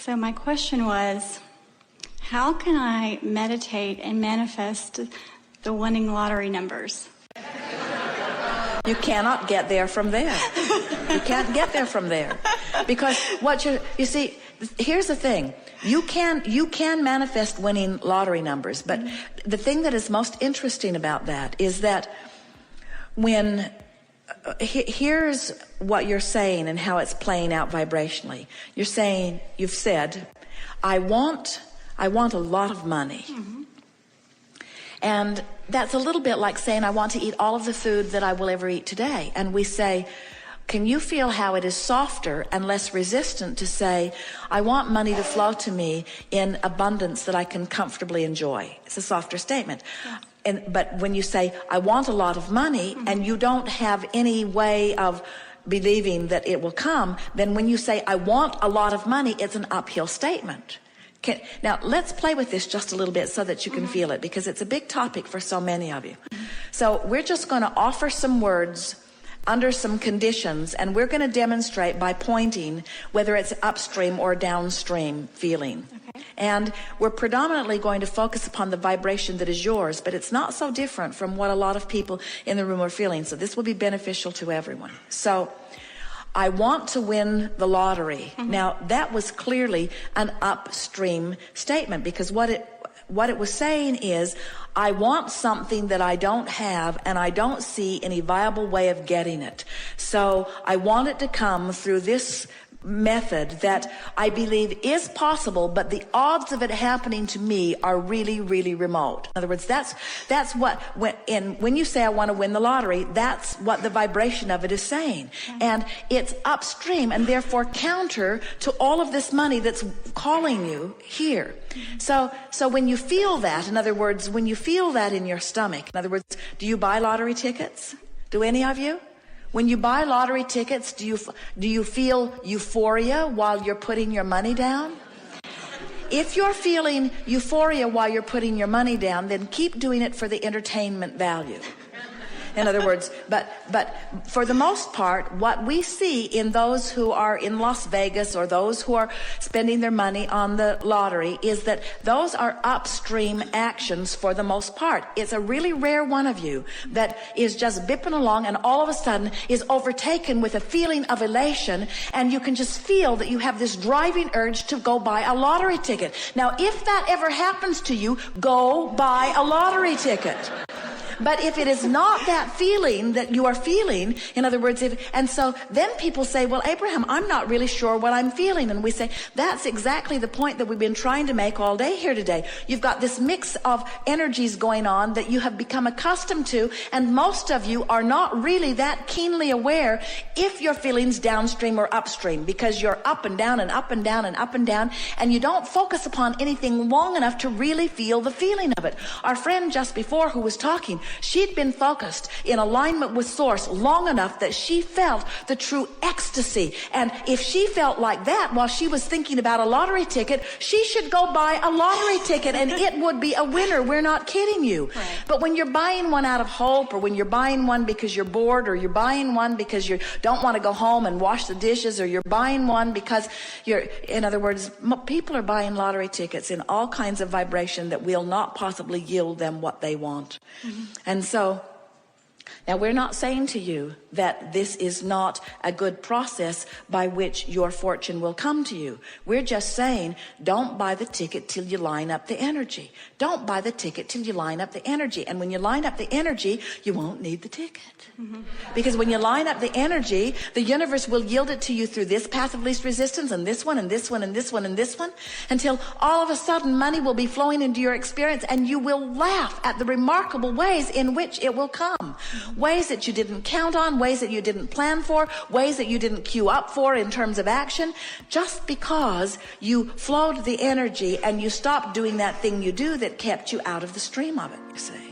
So my question was, how can I meditate and manifest the winning lottery numbers? You cannot get there from there. You can't get there from there. Because you see, here's the thing. You can manifest winning lottery numbers, but the thing that is most interesting about that is that here's what you're saying and how it's playing out vibrationally. You've said, I want a lot of money. Mm-hmm. And that's a little bit like saying, I want to eat all of the food that I will ever eat today. And we say, can you feel how it is softer and less resistant to say, I want money to flow to me in abundance that I can comfortably enjoy? It's a softer statement. Yeah. But when you say, I want a lot of money, mm-hmm. and you don't have any way of believing that it will come, then when you say, I want a lot of money, it's an uphill statement. Now, let's play with this just a little bit so that you can feel it, because it's a big topic for so many of you. So we're just going to offer some words under some conditions, and we're going to demonstrate by pointing whether it's upstream or downstream feeling. Okay. And we're predominantly going to focus upon the vibration that is yours, but it's not so different from what a lot of people in the room are feeling. So this will be beneficial to everyone. So I want to win the lottery. Mm-hmm. Now, that was clearly an upstream statement, because what it was saying is, I want something that I don't have, and I don't see any viable way of getting it. So I want it to come through this method that I believe is possible, but the odds of it happening to me are really, really remote. In other words, that's what, when you say I want to win the lottery, that's what the vibration of it is saying. And it's upstream and therefore counter to all of this money that's calling you here. So when you feel that, in other words, when you feel that in your stomach, in other words, do you buy lottery tickets? Do any of you? When you buy lottery tickets, do you feel euphoria while you're putting your money down? If you're feeling euphoria while you're putting your money down, then keep doing it for the entertainment value. In other words, but for the most part, what we see in those who are in Las Vegas or those who are spending their money on the lottery is that those are upstream actions for the most part. It's a really rare one of you that is just bipping along and all of a sudden is overtaken with a feeling of elation, and you can just feel that you have this driving urge to go buy a lottery ticket. Now, if that ever happens to you, go buy a lottery ticket. But if it is not that feeling that you are feeling, in other words, and so then people say, well, Abraham, I'm not really sure what I'm feeling. And we say, that's exactly the point that we've been trying to make all day here today. You've got this mix of energies going on that you have become accustomed to, and most of you are not really that keenly aware if your feeling's downstream or upstream, because you're up and down and up and down and up and down, and you don't focus upon anything long enough to really feel the feeling of it. Our friend just before who was talking, she'd been focused in alignment with Source long enough that she felt the true ecstasy. And if she felt like that while she was thinking about a lottery ticket, she should go buy a lottery ticket and it would be a winner. We're not kidding you. Right. But when you're buying one out of hope, or when you're buying one because you're bored, or you're buying one because you don't want to go home and wash the dishes, or you're buying one because in other words, people are buying lottery tickets in all kinds of vibration that will not possibly yield them what they want. Mm-hmm. And so, now we're not saying to you that this is not a good process by which your fortune will come to you. We're just saying, don't buy the ticket till you line up the energy. Don't buy the ticket till you line up the energy. And when you line up the energy, you won't need the ticket. Mm-hmm. Because when you line up the energy, the universe will yield it to you through this path of least resistance, and this one, and this one, and this one, and this one, until all of a sudden money will be flowing into your experience, and you will laugh at the remarkable ways in which it will come. Mm-hmm. Ways that you didn't count on, ways that you didn't plan for, ways that you didn't queue up for in terms of action, just because you flowed the energy and you stopped doing that thing you do that kept you out of the stream of it, you see.